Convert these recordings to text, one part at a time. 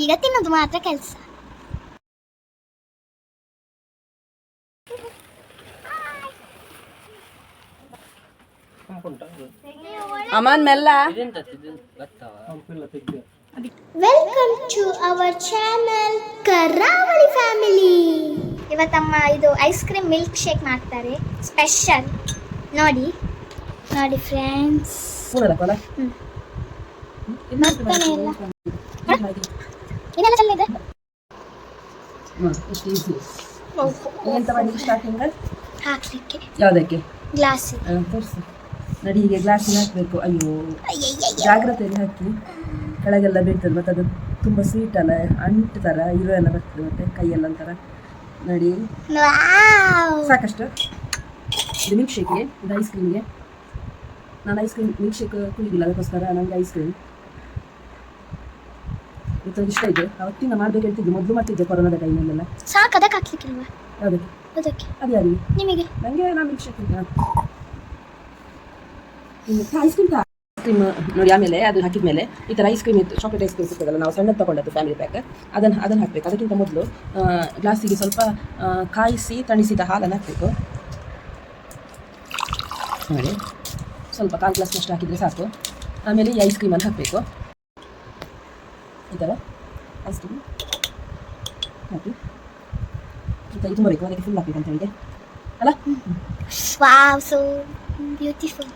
ಈಗ ತಿನ್ನೋದು ಮಾತ್ರ ಕೆಲಸ. ಅಮನ್ ಮೆಲ್ಲ. ವೆಲ್ಕಮ್ ಟು ಅವರ್ ಚಾನಲ್ ಕರಾವಳಿ ಫ್ಯಾಮಿಲಿ. ಇವತ್ತಮ್ಮ ಇದು ಐಸ್ ಕ್ರೀಮ್ ಮಿಲ್ಕ್ ಶೇಕ್ ಮಾಡ್ತಾರೆ ಸ್ಪೆಷಲ್. ನೋಡಿ ನೋಡಿ ಫ್ರೆಂಡ್ಸ್. ಇನ್ನೆಲ್ಲ ಚೆಲ್ಲಿದೆ. ಹಾಕ್ಲಿಕ್ಕೆ ಯಾವುದಕ್ಕೆ ಗ್ಲಾಸ್ ತೋರಿಸು. ನಡಿ, ಹೀಗೆ ಗ್ಲಾಸಿಗೆ ಹಾಕಬೇಕು. ಅಯ್ಯೋ, ಜಾಗ್ರತೆಯಲ್ಲಿ ಹಾಕಿ, ಕೆಳಗೆಲ್ಲ ಬೀಳ್ತದೆ. ಮತ್ತು ಅದು ತುಂಬ ಸ್ವೀಟ್ ಅಲ್ಲ, ಅಂಟು ಥರ ಇರೋ ಎಲ್ಲ ಬರ್ತದೆ, ಮತ್ತು ಕೈಯೆಲ್ಲ ಒಂಥರ. ನೋಡಿ, ಸಾಕಷ್ಟು. ಇದು ಮಿಲ್ಕ್ ಶೇಕ್ಗೆ, ಇದು ಐಸ್ ಕ್ರೀಮ್ಗೆ. ನಾನು ಐಸ್ ಕ್ರೀಮ್ ಮಿಲ್ಕ್ ಶೇಕ್ ಕುಡಿದಿಲ್ಲ, ಅದಕ್ಕೋಸ್ಕರ ನನಗೆ ಐಸ್ ಕ್ರೀಮ್ ಇವತ್ತು ಇಷ್ಟ ಇದೆ. ಅವತ್ತಿನ ಮಾಡ್ಬೇಕು ಹೇಳ್ತಿದ್ದೆ, ಮೊದಲು ಮಾಡ್ತಿದ್ದೆ ಕೊರೋನಾದ ಟೈಮಲ್ಲೆಲ್ಲ. ಸಾಕು, ಅದಕ್ಕೆ ಹಾಕ್ಲಿಕ್ಕಿಲ್ವಾ? ಯಾವುದಕ್ಕೆ? ಅದಕ್ಕೆ. ಅದು ಯಾರಿಗೆ? ನಿಮಗೆ. ನನಗೆ ನಾನು ಮಿಲ್ಕ್ ಶೇಕ್ ಐಸ್ ಕ್ರೀಮ್ ನೋಡಿ. ಆಮೇಲೆ ಅದು ಹಾಕಿದ ಮೇಲೆ ಈ ಥರ ಐಸ್ ಕ್ರೀಮ್ ಇತ್ತು, ಚಾಕ್ಲೇಟ್ ಐಸ್ ಕ್ರೀಮ್ ಸಿಗ್ತದಲ್ಲ, ನಾವು ಸಣ್ಣದು ತೊಗೊಂಡದ್ದು ಫ್ಯಾಮಿಲಿ ಪ್ಯಾಕ್. ಅದನ್ನು ಹಾಕಬೇಕು. ಅದಕ್ಕಿಂತ ಮೊದಲು ಗ್ಲಾಸಿಗೆ ಸ್ವಲ್ಪ ಕಾಯಿಸಿ ತಣಿಸಿದ ಹಾಲನ್ನು ಹಾಕಬೇಕು. ನೋಡಿ, ಸ್ವಲ್ಪ 1/4 ಗ್ಲಾಸ್ನಷ್ಟು ಹಾಕಿದರೆ ಸಾಕು. ಆಮೇಲೆ ಈ ಐಸ್ ಕ್ರೀಮನ್ನು ಹಾಕಬೇಕು. ಈ ಥರ ಐಸ್ ಕ್ರೀಮ್ ಹಾಕಿ ಇದು ತುಂಬಬೇಕು, ಅದಕ್ಕೆ ಫುಲ್ ಹಾಕಬೇಕು ಅಂತ ಹೇಳಿದೆ ಅಲ್ಲ. Wow, so beautiful.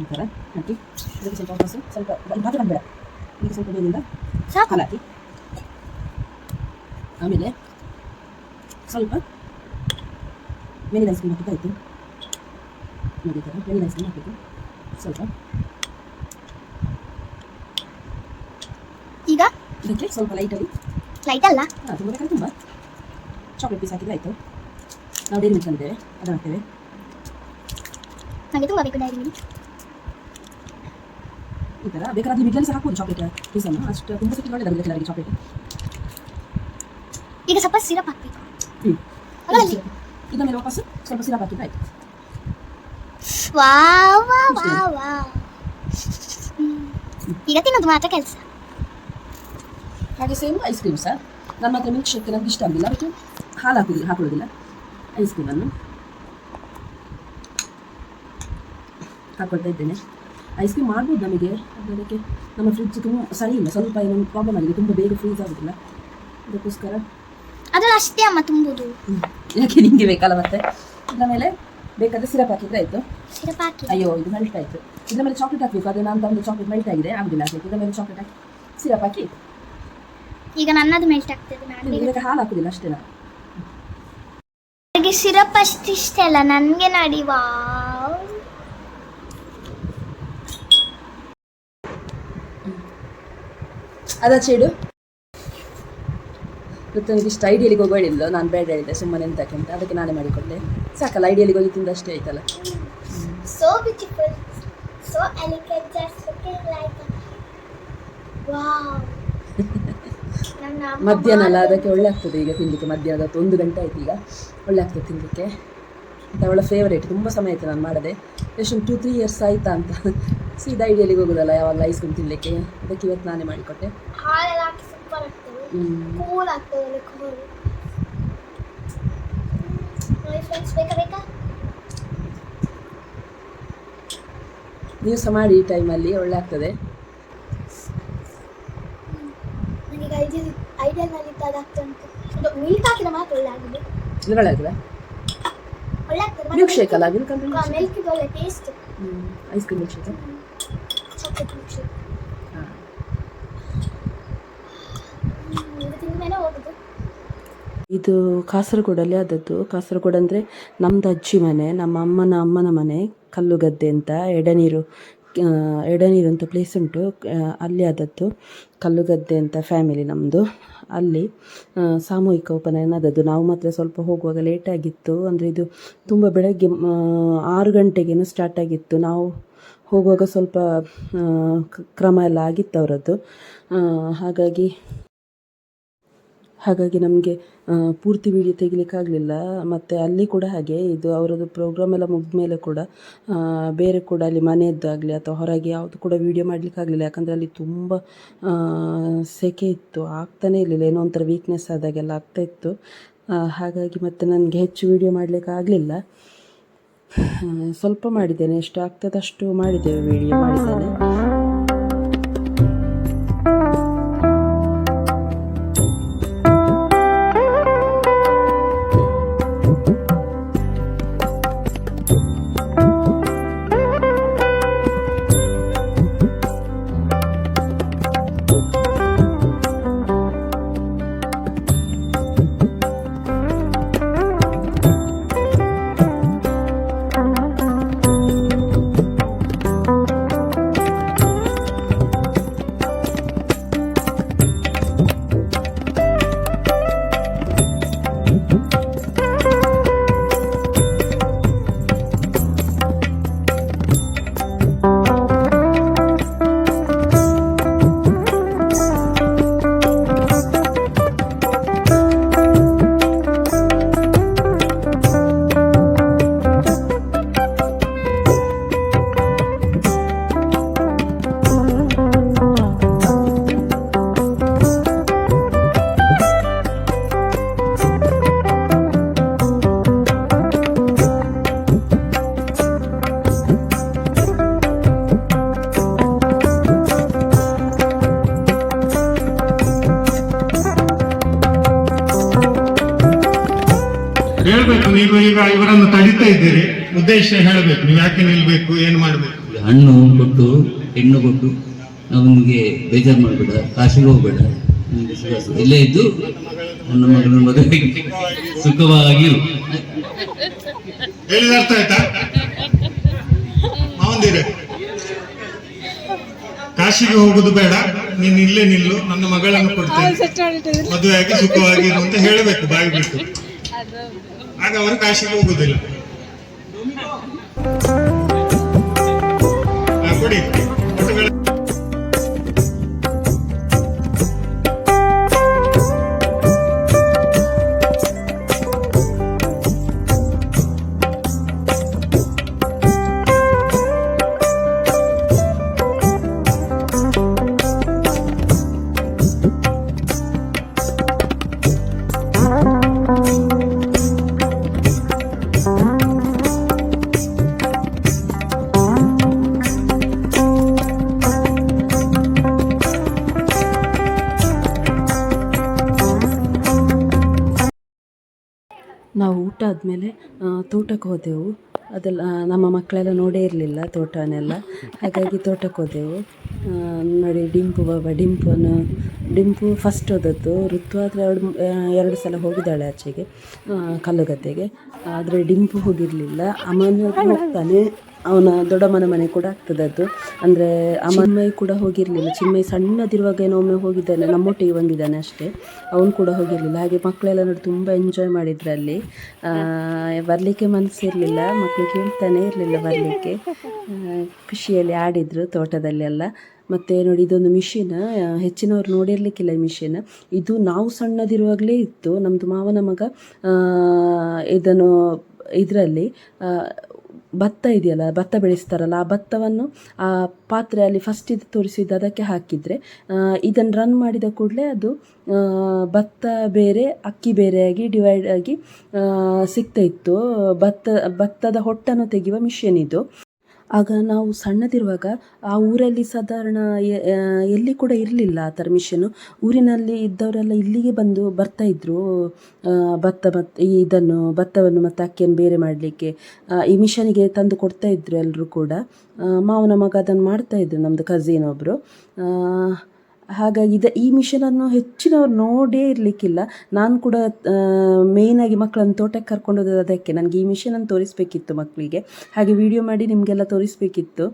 ಈ ಥರ ಹಾಕಿ ಇದಕ್ಕೆ ಸ್ವಲ್ಪ ವಾಪಸ್ಸು ಸ್ವಲ್ಪ ಭಾಗ ಬೇಡ, ಇದಕ್ಕೆ ಸ್ವಲ್ಪ ಬೇರಿಂದ ಹಾಲು ಹಾಕಿ. ಆಮೇಲೆ ಸ್ವಲ್ಪ ವೆನಿಲಾ ಐಸ್ ಕ್ರೀಮ್ ಹಾಕಿದ್ದಾಯಿತು. ನೋಡಿ, ಈ ಥರ ವೆನಿಲಾ ಐಸ್ ಕ್ರೀಮ್ ಹಾಕಬೇಕು ಸ್ವಲ್ಪ. ಈಗ ಇದಕ್ಕೆ ಸ್ವಲ್ಪ ಲೈಟಲ್ಲಿ, ಲೈಟ್ ಅಲ್ಲ, ತುಂಬ ಬೇಕಾದ್ರೆ ತುಂಬ ಚಾಕ್ಲೇಟ್ ಪೀಸ್ ಹಾಕಿದ್ರೆ ಆಯಿತು. ನಾವು ಡೈರಿ ಮಿಲ್ಕ್ ಅಂದೇವೆ, ಅದನ್ನು ಹಾಕ್ತೇವೆ. ನನಗೆ ತುಂಬ ಬೇಕು ಡೈರಿ ಮಿಲ್ಕ್. ಈ ಥರ ಬೇಕಾದ್ರೆ ಮಿಡ್ಲಲ್ಲಿ ಸಹ ಹಾಕ್ಬೋದು ಚಾಕ್ಲೇಟ್ ಪೀಸನ್ನು, ಅಷ್ಟು ತುಂಬ ಸಿಟ್ಟು ಒಳ್ಳೆಯದಾಗಿದೆ ಕೆಲವರಿಗೆ ಚಾಕ್ಲೇಟ್. ಈಗ ಸ್ವಲ್ಪ ಸಿರಪ್ ಹಾಕಬೇಕು. ಇದ ಮೇಲೆ ವಾಪಸ್ ಸ್ವಲ್ಪ ಸಿರಪ್ ಹಾಕಿದ್ರೆ ಆಯಿತು. Wow wow wow wow. ಈಗ ತಿನ್ನೋದು ಮಾತ್ರ ಕೆಲಸ. ಹಾಗೆ ಸೇಮ್ ಐಸ್ ಕ್ರೀಮ್ ಸಹ. ನನ್ನ ಹತ್ರ ಮಿಲ್ಕ್ ಶೇಕ್ ನನಗೆ ಇಷ್ಟ ಆಗಿಲ್ಲ, ಅದಕ್ಕೆ ಹಾಲು ಹಾಕೊಳ್ಳೋದಿಲ್ಲ. ಐಸ್ ಕ್ರೀಮನ್ನು ಹಾಕೊಳ್ತಾ ಇದ್ದೇನೆ. ಐಸ್ ಕ್ರೀಮ್ ಮಾಡ್ಬೋದು ನಮಗೆ, ಅದಕ್ಕೆ ನಮ್ಮ ಫ್ರಿಡ್ಜ್ ತುಂಬ ಸರಿ ಇಲ್ಲ, ಸ್ವಲ್ಪ ಏನೊಂದು ಪ್ರಾಬ್ಲಮ್ ಆಗಿದೆ, ತುಂಬ ಬೇಗ ಫ್ರೀಸ್ ಆಗೋದಿಲ್ಲ. ಅದಕ್ಕೋಸ್ಕರ ಅದನ್ನು ಅಷ್ಟೇ ಅಮ್ಮ ತುಂಬುದು. ಯಾಕೆ ನಿಮಗೆ ಬೇಕಲ್ಲ. ಮತ್ತೆ ಇದರ ಮೇಲೆ ಬೇಕಾದರೆ ಸಿರಪ್ ಹಾಕಿದ್ರೆ ಆಯಿತು. ಸಿರಪ್ ಹಾಕಿ. ಅಯ್ಯೋ, ಇದು ಮೆಲ್ಟ್ ಆಯಿತು. ಇದರ ಮೇಲೆ ಚಾಕ್ಲೇಟ್ ಹಾಕಬೇಕು. ಅದೇ ನಾನು ಒಂದು ಚಾಕ್ಲೇಟ್ ಮೆಲ್ಟ್ ಆಗಿದೆ, ಆಗುದಿಲ್ಲ ಹಾಕಬೇಕು. ಇದರ ಮೇಲೆ ಚಾಕ್ಲೇಟ್ ಹಾಕಿ ಸಿರಪ್ ಹಾಕಿ. ಈಗ ನನ್ನದು ಮೆಲ್ಟ್ ಆಗ್ತದೆ. ಇದಕ್ಕೆ ಹಾಲು ಹಾಕುದಿಲ್ಲ ಅಷ್ಟೇ. ನನಗೆ ಸಿರಪ್ ಅಷ್ಟು ಇಷ್ಟ ಅಲ್ಲ, ನನಗೆ ನೋಡಿ. ವಾವ್, ಅದಾಚೆ ಇಡು. ಮತ್ತು ನನಗೆ ಇಷ್ಟ ಐಡಿಯಲಿಗೆ ಹೋಗೋಳಿಲ್ಲ, ನಾನು ಬೇಡ ಹೇಳಿದ್ದೆ, ಸುಮ್ಮನೆ ಎಂತಕ್ಕೆ ಅಂತ. ಅದಕ್ಕೆ ನಾನೇ ಮಾಡಿಕೊಟ್ಟೆ. ಸಾಕಲ್ಲ, ಐಡಿಯಲಿಗೆ ಹೋಗಿ ತಿಂದು ಅಷ್ಟೇ ಆಯ್ತಲ್ಲ. So beautiful, so elegant, just looking like wow. ಮಧ್ಯಾಹ್ನ ಅಲ್ಲ, ಅದಕ್ಕೆ ಒಳ್ಳೆ ಆಗ್ತದೆ ಈಗ ತಿನ್ನಲಿಕ್ಕೆ. ಮಧ್ಯಾಹ್ನದ 1 ಗಂಟೆ ಆಯ್ತು, ಈಗ ಒಳ್ಳೆ ಆಗ್ತದೆ ತಿನ್ನಲಿಕ್ಕೆ. ಅಂತ ಅವಳ ಫೇವರೇಟ್. ತುಂಬ ಸಮಯ ಆಯಿತು ನಾನು ಮಾಡದೆ, ಎಷ್ಟು 2-3 ಇಯರ್ಸ್ ಆಯಿತಾ ಅಂತ. ಸೀದಾ ಐಡಿಯಲಿಗೆ ಹೋಗೋದಲ್ಲ ಯಾವಾಗಲೂ ಐಸ್ ಕ್ರೀಮ್ ತಿನ್ನಲಿಕ್ಕೆ. ಅದಕ್ಕೆ ಇವತ್ತು ನಾನೇ ಮಾಡಿಕೊಟ್ಟೆ. ಹಾಲೆಲ್ಲ ಹಾಕಿ ಸೂಪರ್ ಆಗ್ತದೆ, ಕೂಲ್ ಆಗ್ತದೆ. ಕೂಲ್. ನೋಡಿ ಫ್ರೆಂಡ್ಸ್, ಬೇಕಾ ನೀವು ಸಹ ಮಾಡಿ ಈ ಟೈಮಲ್ಲಿ, ಒಳ್ಳೆ ಆಗ್ತದೆ. ನನಗೆ ಐಡಿಯಲ್ನಲ್ಲಿ ಇದ್ದಾಗ್ತಾ ಉಂಟು. ಇದು ಮಿಲ್ಕ್ ಹಾಕಿದ ಮಾತ್ರ ಒಳ್ಳೆ ಆಗಿದೆ. ಇದು ಒಳ್ಳೆ ಆಗ್ತದೆ, ಒಳ್ಳೆ ಆಗ್ತದೆ. ಮಿಲ್ಕ್ ಶೇಕ್ ಅಲ್ಲ, ಮಿಲ್ಕ್ ಅಂದರೆ ಮಿಲ್ಕ್ ಇದು ಒಳ್ಳೆ taste. Ice cream milk shake, chocolate milk shake. ಇದು ತಿಂದ ಮೇಲೆ ಹೋಗುದು. ಇದು ಕಾಸರಗೋಡಲ್ಲಿ ಆದದ್ದು. ಕಾಸರಗೋಡು ಅಂದರೆ ನಮ್ಮದು ಅಜ್ಜಿ ಮನೆ, ನಮ್ಮ ಅಮ್ಮನ ಮನೆ. ಕಲ್ಲುಗದ್ದೆ ಅಂತ ಎಡನೀರು ಅಂತ ಪ್ಲೇಸ್ ಉಂಟು, ಅಲ್ಲಿ ಆದದ್ದು. ಕಲ್ಲುಗದ್ದೆ ಅಂತ ಫ್ಯಾಮಿಲಿ ನಮ್ಮದು. ಅಲ್ಲಿ ಸಾಮೂಹಿಕ ಉಪನಯನ ಆದದ್ದು. ನಾವು ಮಾತ್ರ ಸ್ವಲ್ಪ ಹೋಗುವಾಗ ಲೇಟಾಗಿತ್ತು, ಅಂದರೆ ಇದು ತುಂಬ ಬೆಳಗ್ಗೆ 6 ಗಂಟೆಗೇನೋ ಸ್ಟಾರ್ಟ್ ಆಗಿತ್ತು. ನಾವು ಹೋಗುವಾಗ ಸ್ವಲ್ಪ ಕ್ರಮ ಎಲ್ಲ ಆಗಿತ್ತು ಅವರದ್ದು. ಹಾಗಾಗಿ ನಮಗೆ ಪೂರ್ತಿ ವೀಡಿಯೋ ತೆಗಿಲಿಕ್ಕಾಗಲಿಲ್ಲ. ಮತ್ತು ಅಲ್ಲಿ ಕೂಡ ಹಾಗೆ, ಇದು ಅವರದ್ದು ಪ್ರೋಗ್ರಾಮ್ ಎಲ್ಲ ಮುಗಿದ ಮೇಲೆ ಕೂಡ ಬೇರೆ ಕೂಡ ಅಲ್ಲಿ ಮನೆಯದ್ದಾಗಲಿ ಅಥವಾ ಹೊರಗೆ ಯಾವುದು ಕೂಡ ವೀಡಿಯೋ ಮಾಡಲಿಕ್ಕಾಗಲಿಲ್ಲ. ಯಾಕಂದರೆ ಅಲ್ಲಿ ತುಂಬ ಸೆಕೆ ಇತ್ತು, ಆಗ್ತಾನೇ ಇರಲಿಲ್ಲ, ಏನೋ ಒಂಥರ ವೀಕ್ನೆಸ್ ಆದಾಗೆಲ್ಲ ಆಗ್ತಾಯಿತ್ತು. ಹಾಗಾಗಿ ಮತ್ತು ನನಗೆ ಹೆಚ್ಚು ವೀಡಿಯೋ ಮಾಡಲಿಕ್ಕಾಗಲಿಲ್ಲ. ಸ್ವಲ್ಪ ಮಾಡಿದ್ದೇನೆ, ಎಷ್ಟು ಆಗ್ತದೆ ಅಷ್ಟು ಮಾಡಿದ್ದೇವೆ, ವೀಡಿಯೋ ಮಾಡಿದ್ದೇನೆ. ಹೇಳ್ಬೇಕು, ನೀವು ಈಗ ಇವರನ್ನು ತಡಿತಾ ಇದ್ದೀರಿ, ಉದ್ದೇಶ ಹೇಳಬೇಕು, ನೀವು ಯಾಕೆ ನಿಲ್ಬೇಕು, ಏನು ಮಾಡಬೇಕು. ಹಣ್ಣು ಕೊಟ್ಟು ಹೆಣ್ಣು ಕೊಟ್ಟು ನಮಗೆ ಬೇಜಾರು ಮಾಡಬೇಡ, ಕಾಶಿಗೆ ಹೋಗ್ಬೇಡ, ನಿಮಗೆ ಸುಖ ಇಲ್ಲೇ ಇದ್ದು ನನ್ನ ಮಗನ ಮದುವೆ ಸುಖವಾಗಿರು. ಹೇಳಿದ ಅರ್ಥ ಆಯ್ತಾ ಮಾವಂದಿರೆ? ಕಾಶಿಗೆ ಹೋಗುದು ಬೇಡ, ನೀನು ಇಲ್ಲೇ ನಿಲ್ಲು, ನನ್ನ ಮಗಳನ್ನು ಕೊಡ್ತೇನೆ, ಮದುವೆಯಾಗಿ ಸುಖವಾಗಿರು ಅಂತ ಹೇಳಬೇಕು ಬಾಯಿ ಬಿಟ್ಟು. ಆಗ ಅವರು ಕಾಶಿಗೆ ಹೋಗುದಿಲ್ಲ. ಕೊಡಿ ನಾವು ಊಟ ಆದಮೇಲೆ ತೋಟಕ್ಕೆ ಹೋದೆವು. ಅದೆಲ್ಲ ನಮ್ಮ ಮಕ್ಕಳೆಲ್ಲ ನೋಡೇ ಇರಲಿಲ್ಲ ತೋಟನೆಲ್ಲ, ಹಾಗಾಗಿ ತೋಟಕ್ಕೆ ಹೋದೆವು. ನೋಡಿ, ಡಿಂಪು ಫಸ್ಟ್ ಹೋದದ್ದು. ಋತು ಆದರೆ ಎರಡು ಸಲ ಹೋಗಿದ್ದಾಳೆ ಆಚೆಗೆ ಕಲ್ಲುಗದ್ದೆಗೆ, ಆದರೆ ಡಿಂಪು ಹೋಗಿರಲಿಲ್ಲ. ಅಮ್ಮನ ಹೋಗ್ತಾನೆ, ಅವನ ದೊಡ್ಡಮ್ಮನ ಮನೆ ಕೂಡ ಆಗ್ತದೆ ಅದು. ಅಂದರೆ ಚಿನ್ಮಯ್ ಕೂಡ ಹೋಗಿರಲಿಲ್ಲ. ಚಿನ್ಮಯ್ ಸಣ್ಣದಿರುವಾಗ ಏನೋ ಒಮ್ಮೆ ಹೋಗಿದ್ದಾನೆ, ನಮ್ಮೊಟ್ಟಿಗೆ ಬಂದಿದ್ದಾನೆ ಅಷ್ಟೇ, ಅವನು ಕೂಡ ಹೋಗಿರಲಿಲ್ಲ. ಹಾಗೆ ಮಕ್ಕಳೆಲ್ಲ ನೋಡಿ ತುಂಬ ಎಂಜಾಯ್ ಮಾಡಿದ್ರು ಅಲ್ಲಿ. ಬರಲಿಕ್ಕೆ ಮನಸ್ಸಿರಲಿಲ್ಲ, ಮಕ್ಕಳು ಕೇಳ್ತಾನೆ ಇರಲಿಲ್ಲ ಬರಲಿಕ್ಕೆ, ಖುಷಿಯಲ್ಲಿ ಆಡಿದರು ತೋಟದಲ್ಲೆಲ್ಲ. ಮತ್ತು ನೋಡಿ, ಇದೊಂದು ಮಿಷಿನ್, ಹೆಚ್ಚಿನವ್ರು ನೋಡಿರಲಿಕ್ಕಿಲ್ಲ ಈ ಮಿಷಿನ್. ಇದು ನಾವು ಸಣ್ಣದಿರುವಾಗಲೇ ಇತ್ತು. ನಮ್ಮದು ಮಾವನ ಮಗ ಇದರಲ್ಲಿ ಭತ್ತ ಇದೆಯಲ್ಲ, ಭತ್ತ ಬೆಳೆಸ್ತಾರಲ್ಲ, ಆ ಭತ್ತವನ್ನು ಆ ಪಾತ್ರೆಯಲ್ಲಿ ಫಸ್ಟ್ ಇದು ತೋರಿಸಿದ್ದು ಅದಕ್ಕೆ ಹಾಕಿದರೆ ಇದನ್ನು ರನ್ ಮಾಡಿದ ಕೂಡಲೇ ಅದು ಭತ್ತ ಬೇರೆ ಅಕ್ಕಿ ಬೇರೆಯಾಗಿ ಡಿವೈಡ್ ಆಗಿ ಸಿಗ್ತಾಯಿತ್ತು. ಭತ್ತದ ಹೊಟ್ಟನ್ನು ತೆಗೆಯುವ ಮಿಷಿನ್ ಇದು. ಆಗ ನಾವು ಸಣ್ಣದಿರುವಾಗ ಆ ಊರಲ್ಲಿ ಸಾಧಾರಣ ಎಲ್ಲಿ ಕೂಡ ಇರಲಿಲ್ಲ ಆ ಥರ ಮಿಷನ್ನು. ಊರಿನಲ್ಲಿ ಇದ್ದವರೆಲ್ಲ ಇಲ್ಲಿಗೆ ಬಂದು ಬರ್ತಾಯಿದ್ರು ಭತ್ತವನ್ನು ಮತ್ತು ಅಕ್ಕಿಯನ್ನು ಬೇರೆ ಮಾಡಲಿಕ್ಕೆ ಈ ಮಿಷನಿಗೆ ತಂದು ಕೊಡ್ತಾಯಿದ್ರು ಎಲ್ಲರೂ ಕೂಡ. ಮಾವನ ಮಗ ಅದನ್ನು ಮಾಡ್ತಾಯಿದ್ರು, ನಮ್ಮದು ಕಝಿನ್ ಒಬ್ಬರು. ಹಾಗಾಗಿ ಈ ಮಿಷನನ್ನು ಹೆಚ್ಚಿನವ್ರು ನೋಡೇ ಇರಲಿಕ್ಕಿಲ್ಲ. ನಾನು ಕೂಡ ಮೇಯ್ನಾಗಿ ಮಕ್ಕಳನ್ನು ತೋಟಕ್ಕೆ ಕರ್ಕೊಂಡು ಹೋದದ್ದು ಅದಕ್ಕೆ. ನನಗೆ ಈ ಮಿಷನನ್ನು ತೋರಿಸ್ಬೇಕಿತ್ತು ಮಕ್ಕಳಿಗೆ, ಹಾಗೆ ವಿಡಿಯೋ ಮಾಡಿ ನಿಮಗೆಲ್ಲ ತೋರಿಸ್ಬೇಕಿತ್ತು.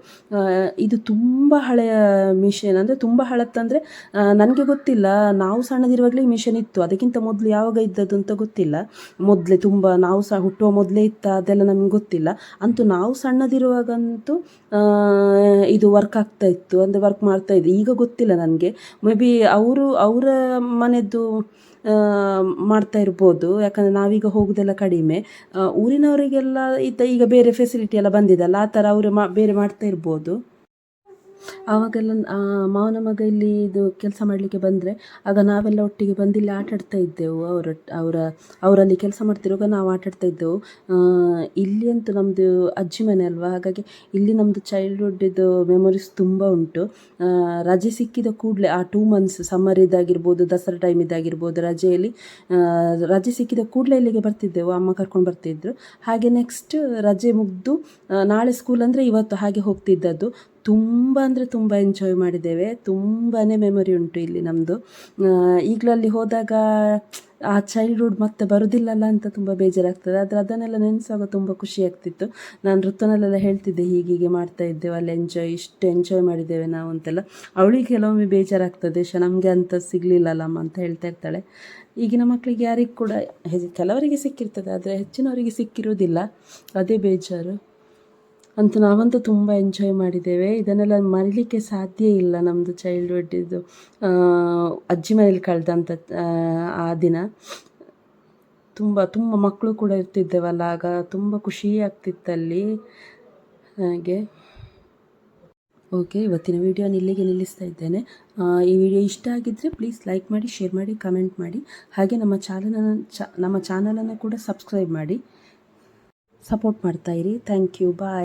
ಇದು ತುಂಬ ಹಳೆಯ ಮಿಷನ್, ಅಂದರೆ ತುಂಬ ಹಳತ್ತಂದರೆ ನನಗೆ ಗೊತ್ತಿಲ್ಲ, ನಾವು ಸಣ್ಣದಿರುವಾಗಲೇ ಈ ಮಿಷನ್ ಇತ್ತು. ಅದಕ್ಕಿಂತ ಮೊದಲು ಯಾವಾಗ ಇದ್ದದ್ದು ಅಂತ ಗೊತ್ತಿಲ್ಲ. ಮೊದಲೇ ತುಂಬ ನಾವು ಸಹ ಹುಟ್ಟುವ ಮೊದಲೇ ಇತ್ತ ಅದೆಲ್ಲ ನಮಗೆ ಗೊತ್ತಿಲ್ಲ. ಅಂತೂ ನಾವು ಸಣ್ಣದಿರುವಾಗಂತೂ ಇದು ವರ್ಕ್ ಆಗ್ತಾಯಿತ್ತು, ಅಂದರೆ ವರ್ಕ್ ಮಾಡ್ತಾಯಿದ್ದು. ಈಗ ಗೊತ್ತಿಲ್ಲ ನನಗೆ, ಮೇ ಬಿ ಅವರ ಮನೆದ್ದು ಮಾಡ್ತಾ ಇರ್ಬೋದು, ಯಾಕಂದರೆ ನಾವೀಗ ಹೋಗೋದೆಲ್ಲ ಕಡಿಮೆ. ಊರಿನವರಿಗೆಲ್ಲ ಈಗ ಬೇರೆ ಫೆಸಿಲಿಟಿ ಎಲ್ಲ ಬಂದಿದೆಲ್ಲ, ಆ ಥರ ಅವರು ಬೇರೆ ಮಾಡ್ತಾ ಇರ್ಬೋದು. ಆವಾಗೆಲ್ಲ ಮಾವನ ಮಗ ಇಲ್ಲಿ ಇದು ಕೆಲಸ ಮಾಡಲಿಕ್ಕೆ ಬಂದರೆ ಆಗ ನಾವೆಲ್ಲ ಒಟ್ಟಿಗೆ ಬಂದು ಇಲ್ಲಿ ಆಟಾಡ್ತಾ ಇದ್ದೆವು. ಅವರಲ್ಲಿ ಕೆಲಸ ಮಾಡ್ತಿರುವಾಗ ನಾವು ಆಟಾಡ್ತಾ ಇದ್ದೆವು. ಇಲ್ಲಿ ಅಂತೂ ನಮ್ಮದು ಅಜ್ಜಿ ಮನೆ ಅಲ್ವಾ, ಹಾಗಾಗಿ ಇಲ್ಲಿ ನಮ್ಮದು ಚೈಲ್ಡ್ಹುಡ್ಡಿದ್ದು ಮೆಮೊರೀಸ್ ತುಂಬ ಉಂಟು. ರಜೆ ಸಿಕ್ಕಿದ ಕೂಡಲೇ ಆ 2 months ಸಮ್ಮರ್ ಇದಾಗಿರ್ಬೋದು, ದಸರಾ ಟೈಮ್ ಇದಾಗಿರ್ಬೋದು, ರಜೆ ಸಿಕ್ಕಿದ ಕೂಡಲೇ ಇಲ್ಲಿಗೆ ಬರ್ತಿದ್ದೆವು, ಅಮ್ಮ ಕರ್ಕೊಂಡು ಬರ್ತಿದ್ರು. ಹಾಗೆ ನೆಕ್ಸ್ಟ್ ರಜೆ ಮುಗಿದು ನಾಳೆ ಸ್ಕೂಲ್ ಅಂದರೆ ಇವತ್ತು ಹಾಗೆ ಹೋಗ್ತಿದ್ದದ್ದು. ತುಂಬ ಅಂದರೆ ತುಂಬ ಎಂಜಾಯ್ ಮಾಡಿದ್ದೇವೆ. ತುಂಬಾ ಮೆಮೊರಿ ಉಂಟು ಇಲ್ಲಿ ನಮ್ಮದು. ಈಗಲೂ ಅಲ್ಲಿ ಹೋದಾಗ ಆ ಚೈಲ್ಡ್ಹುಡ್ ಮತ್ತೆ ಬರೋದಿಲ್ಲಲ್ಲ ಅಂತ ತುಂಬ ಬೇಜಾರಾಗ್ತದೆ. ಆದರೆ ಅದನ್ನೆಲ್ಲ ನೆನೆಸುವಾಗ ತುಂಬ ಖುಷಿ ಆಗ್ತಿತ್ತು. ನಾನು ಋತುನಲ್ಲೆಲ್ಲ ಹೇಳ್ತಿದ್ದೆ, ಹೀಗೆ ಮಾಡ್ತಾ ಇದ್ದೇವೆ ಅಲ್ಲಿ, ಇಷ್ಟು ಎಂಜಾಯ್ ಮಾಡಿದ್ದೇವೆ ನಾವು ಅಂತೆಲ್ಲ. ಅವಳಿಗೆ ಕೆಲವೊಮ್ಮೆ ಬೇಜಾರಾಗ್ತದೆ, ನಮಗೆ ಅಂತ ಸಿಗಲಿಲ್ಲಲ್ಲಮ್ಮ ಅಂತ ಹೇಳ್ತಾ ಇರ್ತಾಳೆ. ಈಗಿನ ಮಕ್ಕಳಿಗೆ ಯಾರಿಗೆ ಕೂಡ ಕೆಲವರಿಗೆ ಸಿಕ್ಕಿರ್ತದೆ, ಆದರೆ ಹೆಚ್ಚಿನವರಿಗೆ ಸಿಕ್ಕಿರೋದಿಲ್ಲ, ಅದೇ ಬೇಜಾರು. ಅಂತೂ ನಾವಂತೂ ತುಂಬ ಎಂಜಾಯ್ ಮಾಡಿದ್ದೇವೆ. ಇದನ್ನೆಲ್ಲ ಮರೀಲಿಕ್ಕೆ ಸಾಧ್ಯ ಇಲ್ಲ. ನಮ್ಮದು ಚೈಲ್ಡ್ಹುಡ್ ಇದು ಅಜ್ಜಿ ಮನೇಲಿ ಕಳೆದಂಥ ಆ ದಿನ ತುಂಬ ತುಂಬ ಮಕ್ಕಳು ಕೂಡ ಇರ್ತಿದ್ದೇವಲ್ಲ, ಆಗ ತುಂಬ ಖುಷಿ ಆಗ್ತಿತ್ತಲ್ಲಿ. ಹಾಗೆ ಓಕೆ, ಇವತ್ತಿನ ವಿಡಿಯೋನ ಇಲ್ಲಿಗೆ ನಿಲ್ಲಿಸ್ತಾ ಇದ್ದೇನೆ. ಈ ವಿಡಿಯೋ ಇಷ್ಟ ಆಗಿದ್ದರೆ ಪ್ಲೀಸ್ ಲೈಕ್ ಮಾಡಿ, ಶೇರ್ ಮಾಡಿ, ಕಮೆಂಟ್ ಮಾಡಿ. ಹಾಗೆ ನಮ್ಮ ಚಾನಲನ್ನು ಕೂಡ ಸಬ್ಸ್ಕ್ರೈಬ್ ಮಾಡಿ ಸಪೋರ್ಟ್ ಮಾಡ್ತಾಯಿರಿ. Thank you, bye.